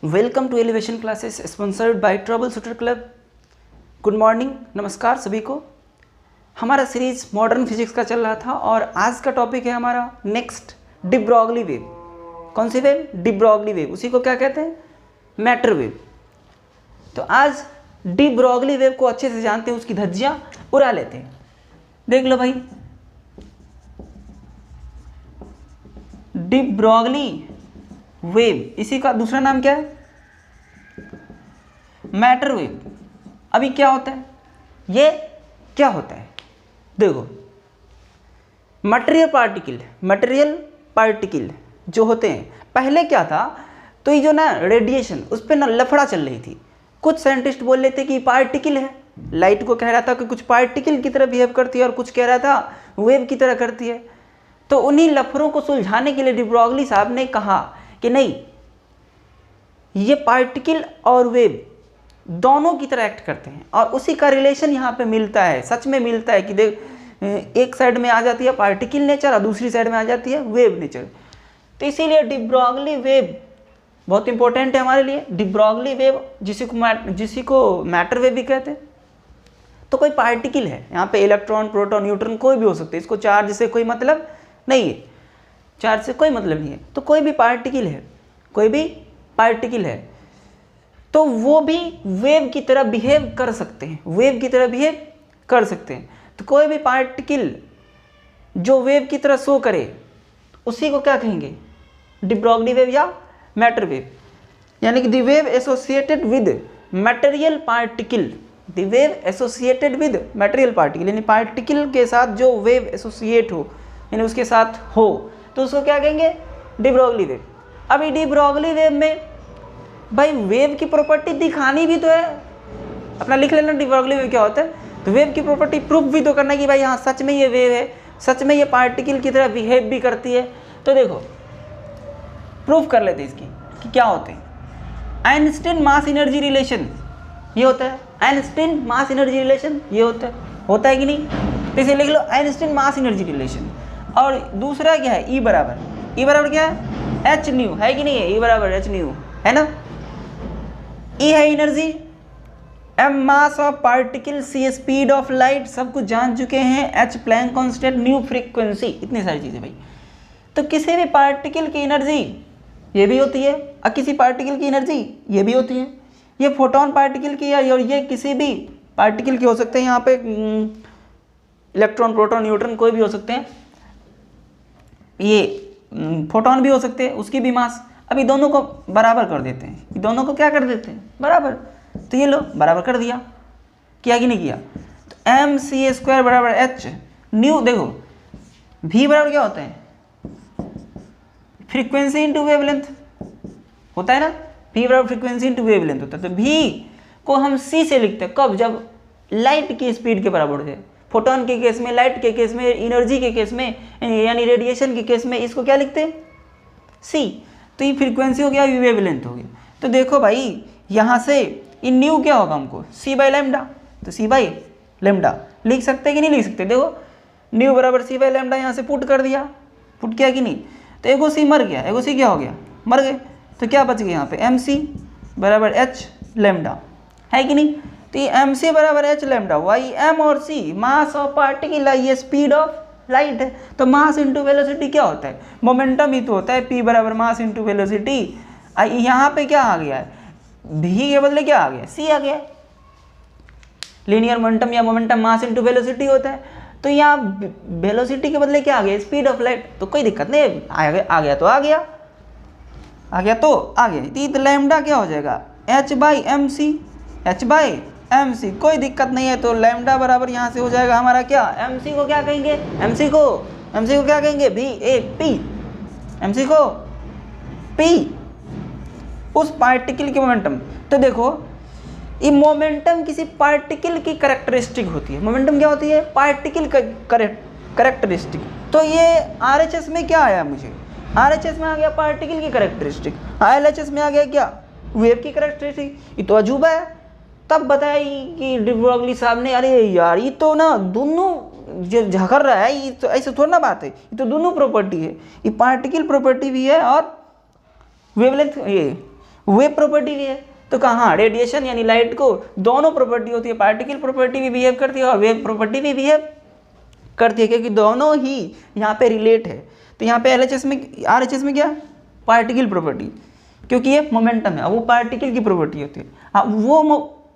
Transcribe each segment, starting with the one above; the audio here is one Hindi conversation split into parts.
Welcome to elevation classes sponsored by trouble shooter club. Good morning, नमस्कार सभी को। हमारा सीरीज मॉडर्न फिजिक्स का चल रहा था और आज का टॉपिक है हमारा नेक्स्ट डी ब्रॉगली वेव। कौन सी वेव? D Broglie wave. उसी को क्या कहते हैं? Matter wave. तो आज डी ब्रॉगली वेव को अच्छे से जानते हैं, उसकी धज्जियां उड़ा लेते हैं। देख लो भाई, डी ब्रॉगली वेव, इसी का दूसरा नाम क्या है? Matter wave. अभी क्या होता है? ये क्या होता है? देखो, मटेरियल पार्टिकल जो होते हैं, पहले क्या था, तो ये जो ना रेडिएशन, उस पर ना लफड़ा चल रही थी। कुछ साइंटिस्ट बोल रहे थे कि पार्टिकल है, लाइट को कह रहा था कि कुछ पार्टिकल की तरह बिहेव करती है, और कुछ कह रहा था वेव की तरह करती है। तो उन्हीं लफड़ों को सुलझाने के लिए डी ब्रॉगली साहब ने कहा कि नहीं, ये पार्टिकल और वेव दोनों की तरह एक्ट करते हैं, और उसी का रिलेशन यहाँ पे मिलता है, सच में मिलता है कि देख, एक साइड में आ जाती है पार्टिकल नेचर और दूसरी साइड में आ जाती है वेव नेचर। तो इसीलिए डी ब्रॉगली वेव बहुत इंपॉर्टेंट है हमारे लिए। डी ब्रॉगली वेव जिसी को मैटर वेव भी कहते हैं। तो कोई पार्टिकल है, यहाँ पे इलेक्ट्रॉन, प्रोटॉन, न्यूट्रॉन कोई भी हो सकते हैं, इसको चार्ज से कोई मतलब नहीं है, चार्ज से कोई मतलब नहीं है। तो कोई भी पार्टिकल है, तो वो भी वेव की तरह बिहेव कर सकते हैं, तो कोई भी पार्टिकल जो वेव की तरह शो करे, उसी को क्या कहेंगे? डी ब्रॉगली वेव या मैटर वेव। यानी कि the wave associated with material particle, यानी पार्टिकल के साथ जो वेव एसोसिएट हो, यानी उसके साथ हो, तो उसको क्या कहेंगे? De Broglie wave. अभी डी ब्रॉगली वेव में भाई वेव की प्रॉपर्टी दिखानी भी तो है, अपना लिख लेना डी ब्रॉगली वेव क्या होता है। तो वेव की प्रॉपर्टी प्रूफ भी तो करना कि भाई हाँ, सच में ये वेव है, सच में ये पार्टिकल की तरह बिहेव भी करती है। तो देखो, प्रूफ कर लेते हैं इसकी कि क्या होते हैं। आइंस्टीन मास एनर्जी रिलेशन, ये होता है। आइंस्टीन मास एनर्जी रिलेशन ये होता है कि नहीं? तो इसे लिख लो, आइंस्टीन मास एनर्जी रिलेशन। और दूसरा क्या है? ई बराबर क्या है? एच न्यू, है कि नहीं है? ई बराबर एच न्यू, है ना। ई है energy, M mass of particle, C speed of light, सब कुछ जान चुके हैं। H Planck constant, nu frequency, इतनी सारी चीज़ें भाई। तो किसी भी पार्टिकल की एनर्जी ये भी होती है, और किसी पार्टिकल की एनर्जी ये भी होती है। ये फोटोन पार्टिकल की है, और ये किसी भी पार्टिकल की हो सकते हैं। यहाँ पे इलेक्ट्रॉन, प्रोटॉन, न्यूट्रॉन कोई भी हो सकते हैं। ये फोटोन भी हो सकते हैं, उसकी भी मास। अभी दोनों को बराबर कर देते हैं, दोनों को क्या कर देते हैं? बराबर। तो ये लो, बराबर कर दिया, किया कि नहीं किया? तो एम सी स्क्वायर बराबर एच न्यू। देखो, भी बराबर क्या होता है? फ्रीक्वेंसी इंटू वेवलेंथ होता है ना। भी बराबर फ्रीक्वेंसी इंटू वेवलेंथ होता है। तो भी को हम सी से लिखते हैं कब? जब लाइट की स्पीड के बराबर हो जाए। फोटोन के केस में, लाइट के केस में, एनर्जी के केस में, यानी रेडिएशन के केस में इसको क्या लिखते हैं? सी। तो ये फ्रीक्वेंसी हो गया, ये वेवलेंथ हो गया। तो देखो भाई, यहाँ से इन न्यू क्या होगा हमको? सी बाई लैम्डा। तो सी बाई लैम्डा लिख सकते हैं कि नहीं लिख सकते? देखो, न्यू बराबर सी बाई लैम्डा, यहाँ से पुट कर दिया, पुट किया कि नहीं? तो एगो सी मर गया, एगो सी क्या हो गया? मर गए। तो क्या बच गया यहाँ पे? एम सी बराबर एच लैम्डा, है कि नहीं? तो ये एम सी बराबर एच लैम्डा, वाई एम और सी मास ऑफ पार्टिकल, ये स्पीड ऑफ लाइट है। तो मास इंटू वेलोसिटी क्या होता है? मोमेंटम ही तो होता है। पी बराबर मास इंटू वेलोसिटी। यहाँ पे क्या आ गया है? भी के बदले क्या आ गया? सी आ गया। लीनियर मोमेंटम या मोमेंटम मास इंटू वेलोसिटी होता है। तो यहाँ वेलोसिटी के बदले क्या आ गया? Speed of light. तो कोई दिक्कत नहीं, आ गया तो आ गया। तो लैम्डा क्या हो जाएगा? एच बाई एम सी, कोई दिक्कत नहीं है। तो लैम्डा बराबर यहाँ से हो जाएगा हमारा क्या? एम सी को क्या कहेंगे? एम सी को क्या कहेंगे? भी ए पी, एम सी को पी, उस पार्टिकल की मोमेंटम। तो देखो, ये मोमेंटम किसी पार्टिकल की कैरेक्टरिस्टिक होती है। मोमेंटम क्या होती है? पार्टिकल का कैरेक्टरिस्टिक। तो ये आरएचएस में क्या आया? मुझे आरएचएस में आ गया पार्टिकल की कैरेक्टरिस्टिक, एलएचएस में आ गया क्या? वेव की कैरेक्टरिस्टिक। ये तो अजूबा है। तब बताई कि डी ब्रॉगली साहब ने, अरे यार, ये तो ना दोनों जो झगड़ रहा है, ये तो ऐसे थोड़ा ना बात है, ये तो दोनों प्रॉपर्टी है। ये पार्टिकल प्रॉपर्टी भी है और वेवलेंथ, ये वेव प्रॉपर्टी भी है। तो कहाँ रेडिएशन यानी लाइट को दोनों प्रॉपर्टी होती है, पार्टिकल प्रॉपर्टी भी बिहेव करती है और वेव प्रॉपर्टी भी बिहेव करती है, क्योंकि दोनों ही यहाँ पे रिलेट है। तो यहाँ पे LHS में RHS में क्या पार्टिकल प्रॉपर्टी, क्योंकि ये मोमेंटम है, वो पार्टिकल की प्रॉपर्टी होती है। अब वो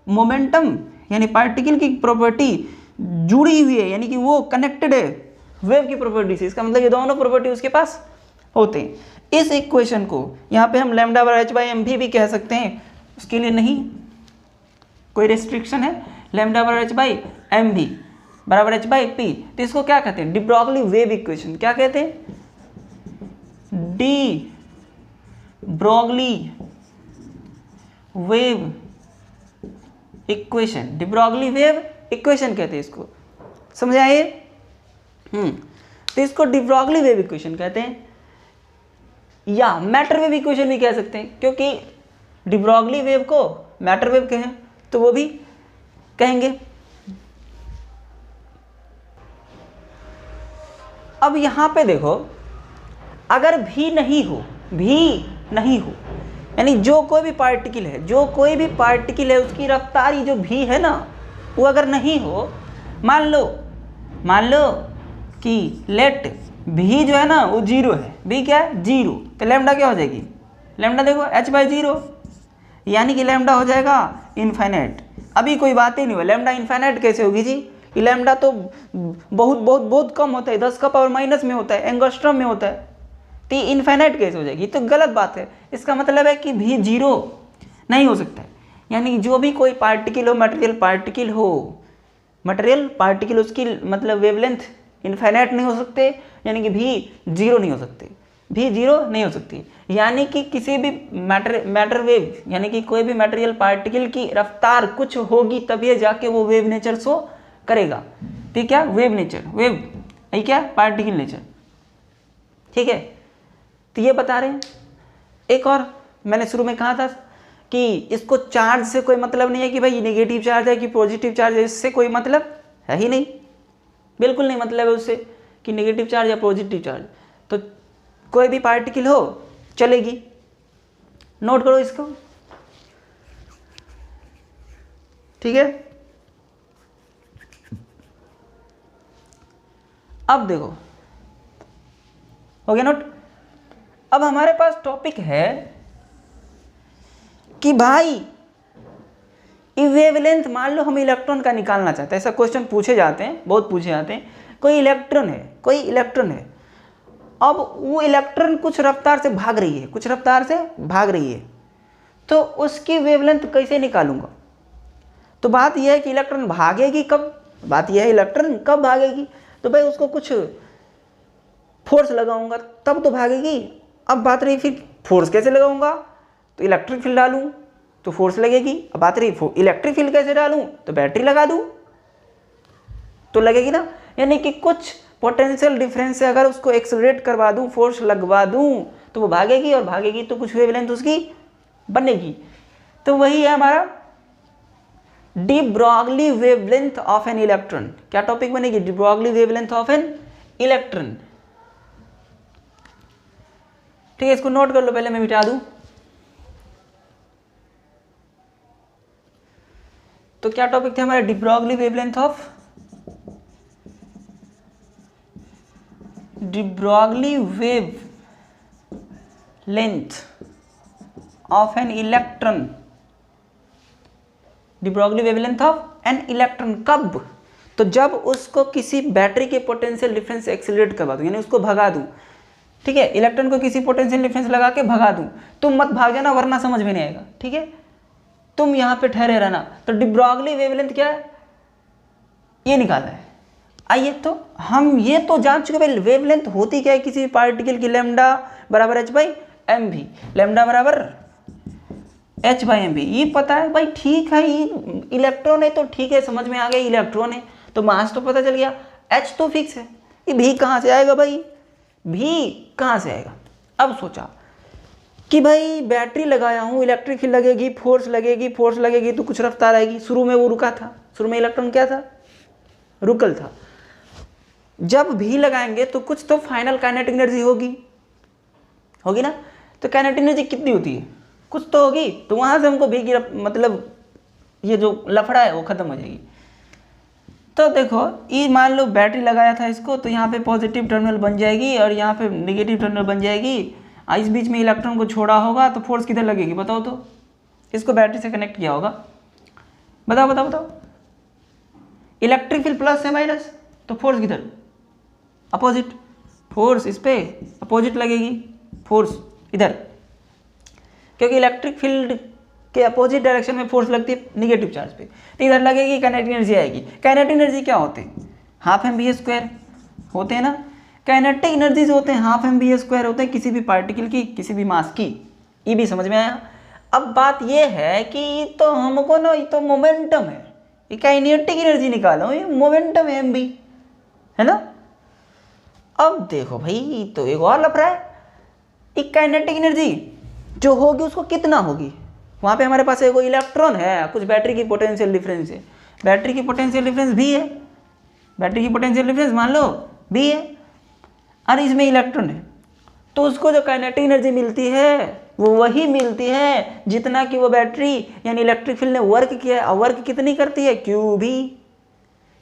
मोमेंटम यानी पार्टिकल की प्रॉपर्टी जुड़ी हुई है, यानी कि वो कनेक्टेड है वेव की प्रॉपर्टी से। इसका मतलब ये दोनों प्रॉपर्टी उसके पास होते हैं। इस इक्वेशन को यहाँ पे हम लैम्डा बराबर h/mv भी कह सकते हैं, उसके लिए नहीं कोई रेस्ट्रिक्शन है। लैम्डा बराबर h/mv बराबर h/p। तो इसको क्या कहते हैं, डी ब्रॉगली वेव इक्वेशन। क्या कहते हैं, D Broglie wave equation. D Broglie wave equation कहते हैं इसको, समझ आए। तो इसको डी ब्रॉगली वेव इक्वेशन कहते हैं, या मैटर वेव इक्वेशन भी कह सकते हैं, क्योंकि डी ब्रॉगली वेव को मैटर वेव कहें तो वो भी कहेंगे। अब यहां पे देखो, अगर भी नहीं हो यानी जो कोई भी पार्टिकल है उसकी रफ्तार जो भी है ना, वो अगर नहीं हो, मान लो कि लेट भी जो है ना वो 0 है, भी क्या है 0, तो लैम्डा क्या हो जाएगी, लैम्डा देखो h/0, यानी कि लैम्डा हो जाएगा इनफाइनाइट। अभी कोई बात ही नहीं हुआ, लैम्डा इनफाइनाइट कैसे होगी जी, लैम्डा तो बहुत कम होता है, 10 का पावर माइनस में होता है, एंगस्ट्रॉम में होता है, तो इनफाइनाइट कैसे हो जाएगी, तो गलत बात है। इसका मतलब है कि भी 0 नहीं हो सकता है, यानी जो भी कोई पार्टिकल हो, मटेरियल पार्टिकल उसकी मतलब वेवलेंथ इनफाइनाइट नहीं हो सकते, यानी कि भी 0 नहीं हो सकती, यानी कि किसी भी मैटर वेव यानी कि कोई भी मटेरियल पार्टिकल की रफ्तार कुछ होगी तभी जाके वो वेव नेचर शो करेगा। ठीक है, वेव क्या पार्टिकल नेचर, ठीक है। तो ये बता रहे हैं। एक और मैंने शुरू में कहा था कि इसको चार्ज से कोई मतलब नहीं है कि भाई नेगेटिव चार्ज है कि पॉजिटिव चार्ज है, इससे कोई मतलब है ही नहीं, बिल्कुल नहीं मतलब है उससे कि नेगेटिव चार्ज या पॉजिटिव चार्ज। तो कोई भी पार्टिकल हो चलेगी, नोट करो इसको, ठीक है। अब देखो हो गया नोट। अब हमारे पास टॉपिक है कि भाई वेवलेंथ, मान लो हम इलेक्ट्रॉन का निकालना चाहते हैं, ऐसा क्वेश्चन पूछे जाते हैं, बहुत पूछे जाते हैं। कोई इलेक्ट्रॉन है, अब वो इलेक्ट्रॉन कुछ रफ्तार से भाग रही है, तो उसकी वेवलेंथ कैसे निकालूंगा। तो बात यह है कि इलेक्ट्रॉन भागेगी कब, भागेगी, तो भाई उसको कुछ फोर्स लगाऊंगा तब तो भागेगी। अब बात रही फिर फोर्स कैसे लगाऊंगा, तो इलेक्ट्रिक फील्ड डालूं तो फोर्स लगेगी। अब बात रही इलेक्ट्रिक फील्ड कैसे डालूं, तो बैटरी लगा दूं तो लगेगी ना। यानी कि कुछ पोटेंशियल डिफरेंस से अगर उसको एक्सेलरेट करवा दूं, फोर्स लगवा दूं, तो वो भागेगी, और भागेगी तो कुछ वेवलेंथ उसकी बनेगी। तो वही है हमारा de Broglie wavelength of an electron. क्या टॉपिक बनेगी, de Broglie wavelength of an electron. ठीक है, इसको नोट कर लो, पहले मैं मिटा दूं। तो क्या टॉपिक थे हमारे, de Broglie wavelength of an electron. De Broglie wavelength of an electron कब, तो जब उसको किसी बैटरी के पोटेंशियल डिफरेंस से एक्सीलरेट करवा दूं, यानी उसको भगा दूं। ठीक है, इलेक्ट्रॉन को किसी पोटेंशियल डिफरेंस लगा के भगा दूं। तुम मत भाग जाना वरना समझ में नहीं आएगा, ठीक है, तुम यहां पे ठहरे रहना। तो डी ब्रॉगली वेवलेंथ क्या है, ये निकाला है। आइए, तो हम ये तो जान चुके भाई वेवलेंथ होती क्या है किसी पार्टिकल की, लैम्डा बराबर h/mv, लैम्डा बराबर h/mv, ये पता है भाई, ठीक है। इलेक्ट्रॉन है तो ठीक है, समझ में आ गया, इलेक्ट्रॉन है तो मास तो पता चल गया, h तो फिक्स है। ये भी कहाँ से आएगा भाई, भी कहाँ से आएगा। अब सोचा कि भाई बैटरी लगाया हूँ, इलेक्ट्रिक फील्ड लगेगी, फोर्स लगेगी तो कुछ रफ्तार आएगी। शुरू में वो रुका था, शुरू में इलेक्ट्रॉन क्या था, रुकल था। जब भी लगाएंगे तो कुछ तो फाइनल काइनेटिक एनर्जी होगी ना। तो काइनेटिक एनर्जी कितनी होती है, कुछ तो होगी, तो वहाँ से हमको भी की मतलब ये जो लफड़ा है वो ख़त्म हो जाएगी। तो देखो ये मान लो बैटरी लगाया था इसको, तो यहाँ पे पॉजिटिव टर्मिनल बन जाएगी और यहाँ पे नेगेटिव टर्मिनल बन जाएगी। इस बीच में इलेक्ट्रॉन को छोड़ा होगा तो फोर्स किधर लगेगी बताओ तो? इसको बैटरी से कनेक्ट किया होगा, बताओ बताओ बताओ। इलेक्ट्रिक फील्ड प्लस है माइनस, तो फोर्स किधर? अपोजिट। फोर्स इस पे अपोजिट लगेगी, फोर्स इधर, क्योंकि इलेक्ट्रिक फील्ड के अपोजिट डायरेक्शन में फोर्स लगती है नेगेटिव चार्ज पे, तो इधर लगेगी, काइनेटिक एनर्जी आएगी। काइनेटिक एनर्जी क्या होते हैं? हाफ mv² होते हैं ना। काइनेटिक एनर्जीज होते हैं हाफ mv² होते हैं किसी भी पार्टिकल की, किसी भी मास की। ये भी समझ में आया? अब बात ये है कि तो हमको ना, ये तो मोमेंटम है, ये काइनेटिक एनर्जी निकालो, ये मोमेंटम है mv, है ना। अब देखो भाई तो एक और लफड़ा है, एक काइनेटिक एनर्जी जो होगी उसको कितना होगी? वहाँ पे हमारे पास एक इलेक्ट्रॉन है, कुछ बैटरी की पोटेंशियल डिफरेंस है, बैटरी की पोटेंशियल डिफरेंस भी है, बैटरी की पोटेंशियल डिफरेंस मान लो भी है, और इसमें इलेक्ट्रॉन है, तो उसको जो काइनेटिक एनर्जी मिलती है वो वही मिलती है जितना कि वो बैटरी यानी इलेक्ट्रिक फील्ड ने वर्क किया है। वर्क कितनी करती है? क्यू भी।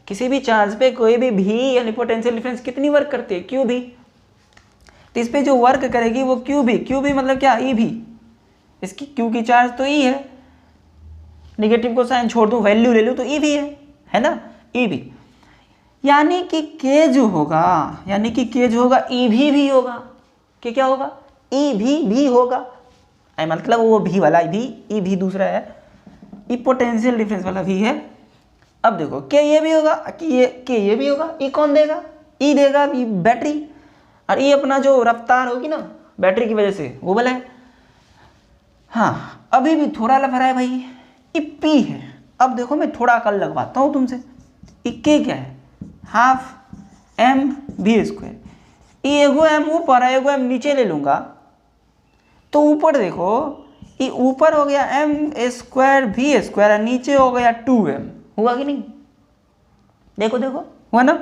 किसी भी चार्ज पे कोई भी यानी पोटेंशियल डिफरेंस कितनी वर्क करती है? क्यू भी। तो इस पे जो वर्क करेगी वो क्यू भी। क्यू भी मतलब क्या? ई भी। इसकी क्यू की चार्ज तो ई है, निगेटिव को साइन छोड़ दूं, वैल्यू ले लूं तो ई भी है ना, ई भी। यानी कि के जो होगा, यानी कि के जो होगा ई भी होगा। कि क्या होगा? ई भी होगा, मतलब वो भी वाला भी, ई भी दूसरा है, ई पोटेंशियल डिफरेंस वाला भी है। अब देखो के ये भी होगा, कि ये भी होगा। ई कौन देगा? ई देगा ई बैटरी, और ई अपना जो रफ्तार होगी ना बैटरी की वजह से वो वाला है। हाँ अभी भी थोड़ा लफड़ा है भाई, ये पी है। अब देखो मैं थोड़ा अकल लगवाता हूँ तुमसे, ये के क्या है? Half mv²। ये एगो एम ऊपर है, एगो एम नीचे ले लूँगा, तो ऊपर देखो ये ऊपर हो गया m²v² और नीचे हो गया 2m, हुआ कि नहीं? देखो देखो हुआ ना।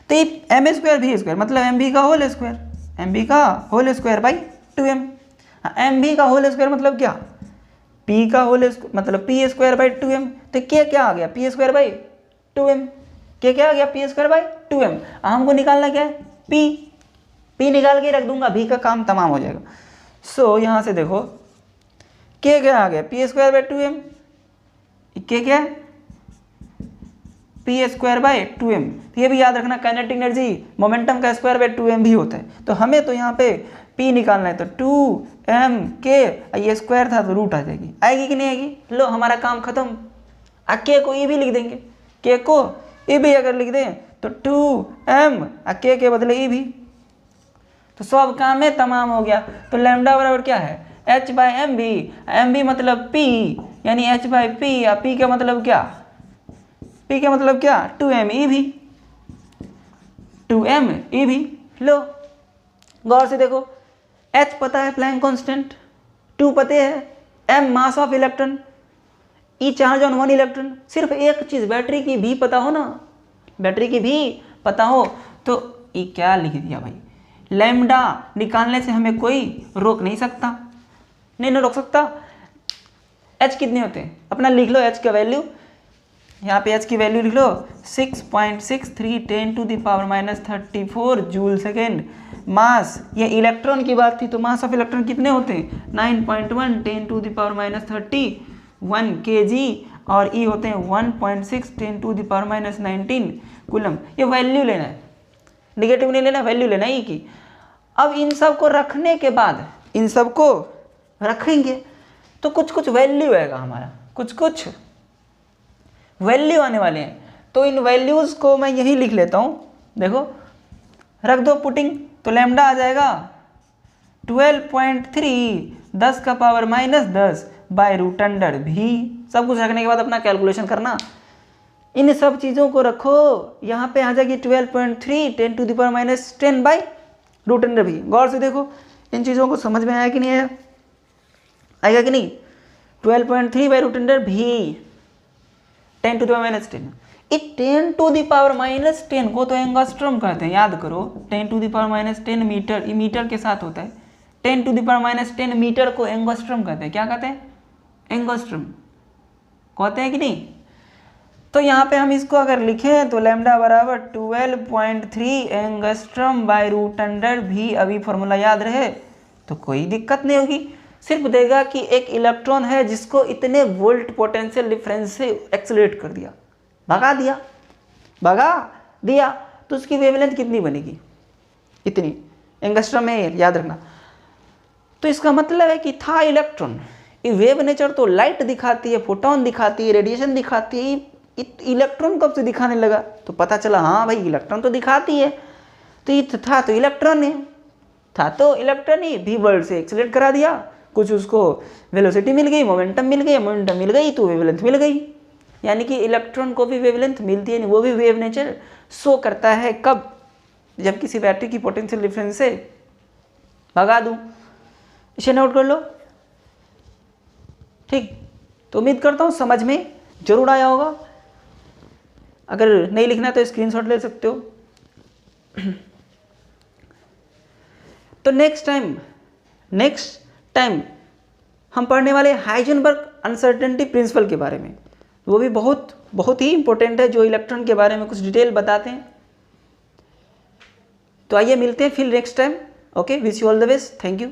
तो ये m²v² मतलब mv का होल स्क्वायर, mv का whole square by 2m। mv का होल स्क्वायर मतलब क्या? p का होल मतलब p² बाई 2m। तो क्या आ गया? p² by 2m। क्या आ गया? p² by 2m। हमको निकालना क्या है? p निकाल के रख दूंगा, v का काम तमाम हो जाएगा। सो यहाँ से देखो क्या आ गया? p² by 2m। क्या है? p² by 2m। ये भी याद रखना, काइनेटिक एनर्जी मोमेंटम का स्क्वायर बाई 2m भी होता है। तो हमें तो यहाँ पे p निकालना है, तो 2m के ये स्क्वायर था तो रूट आ जाएगी, आएगी कि नहीं आएगी? लो हमारा काम खत्म। के को ये भी लिख देंगे, के को ये भी अगर लिख दें तो 2m के बदले ये भी, तो सब काम में तमाम हो गया। तो लैम्डा बराबर क्या है? h/mv। mv मतलब p यानी h/p, या p का मतलब क्या? p का मतलब क्या? 2m e भी, 2m e भी। लो गौर से देखो, h पता है प्लैंक कांस्टेंट, 2 पते है, m mass of electron, e charge on 1 electron. सिर्फ एक चीज़ बैटरी की भी पता हो ना, बैटरी की भी पता हो तो ये क्या लिख दिया भाई? लैम्डा निकालने से हमें कोई रोक नहीं सकता, नहीं रोक सकता। h कितने होते हैं अपना लिख लो, h का वैल्यू यहाँ पे h की वैल्यू लिख लो 6.63 10⁻³ जूल सेकेंड। मास, ये इलेक्ट्रॉन की बात थी, तो मास ऑफ इलेक्ट्रॉन कितने होते हैं? 9.1 10⁻31 kg, और ई होते हैं 1.6 10⁻19 कूलम। ये वैल्यू लेना है, निगेटिव नहीं लेना, वैल्यू लेना ई की। अब इन सब को रखने के बाद, इन सब को रखेंगे तो कुछ कुछ वैल्यू आएगा हमारा, कुछ कुछ वैल्यू आने वाले हैं। तो इन वैल्यूज़ को मैं यही लिख लेता हूँ, देखो रख दो पुटिंग, तो लैम्डा आ जाएगा 12.3 10⁻⁻10 बाय √100 भी। सब कुछ रखने के बाद अपना कैलकुलेशन करना, इन सब चीज़ों को रखो, यहाँ पे आ जाएगी 12.3 10⁻10 बाई √100 भी। गौर से देखो इन चीज़ों को समझ में आया कि नहीं आया? आएगा कि नहीं? 12.3 बाई √100 भी 10⁻10। इस 10⁻10 को तो एंगस्ट्रॉम कहते हैं, याद करो। 10⁻10 मीटर, ये मीटर के साथ होता है, 10⁻10 मीटर को एंगस्ट्रम कहते हैं। क्या कहते हैं? एंगस्ट्रम कहते हैं कि नहीं? तो यहाँ पे हम इसको अगर लिखें तो लैम्डा बराबर 12.3 एंगस्ट्रम बाय रूट अंडर भी, अभी फॉर्मूला याद रहे तो कोई दिक्कत नहीं होगी। सिर्फ देगा कि एक इलेक्ट्रॉन है जिसको इतने वोल्ट पोटेंशियल डिफरेंस से एक्सेलरेट कर दिया, भगा दिया, तो उसकी वेवलेंथ कितनी बनेगी? इतनी एंगस्ट्रम में, याद रखना। तो इसका मतलब है कि था इलेक्ट्रॉन, ये वेव नेचर तो लाइट दिखाती है, फोटोन दिखाती है, रेडिएशन दिखाती है, इलेक्ट्रॉन कब से दिखाने लगा? तो पता चला हाँ भाई इलेक्ट्रॉन तो दिखाती है, तो ये था तो इलेक्ट्रॉन है, था तो इलेक्ट्रॉन ही, भी वर्ल्ड से एक्सेलरेट करा दिया, कुछ उसको वेलोसिटी मिल गई, मोमेंटम मिल गई तो वेवलेंथ मिल गई। यानी कि इलेक्ट्रॉन को भी वेवलेंथ मिलती है, वो भी वेव नेचर शो करता है। कब? जब किसी बैटरी की पोटेंशियल डिफरेंस से भगा दूं। इसे नोट कर लो, ठीक। तो उम्मीद करता हूँ समझ में जरूर आया होगा। अगर नहीं लिखना तो स्क्रीनशॉट ले सकते हो। तो नेक्स्ट टाइम हम पढ़ने वाले हाइजेनबर्ग अनसर्टेनिटी प्रिंसिपल के बारे में। वो भी बहुत ही इंपॉर्टेंट है, जो इलेक्ट्रॉन के बारे में कुछ डिटेल बताते हैं। तो आइए मिलते हैं फिर next time. Okay, wish you all the best, thank you.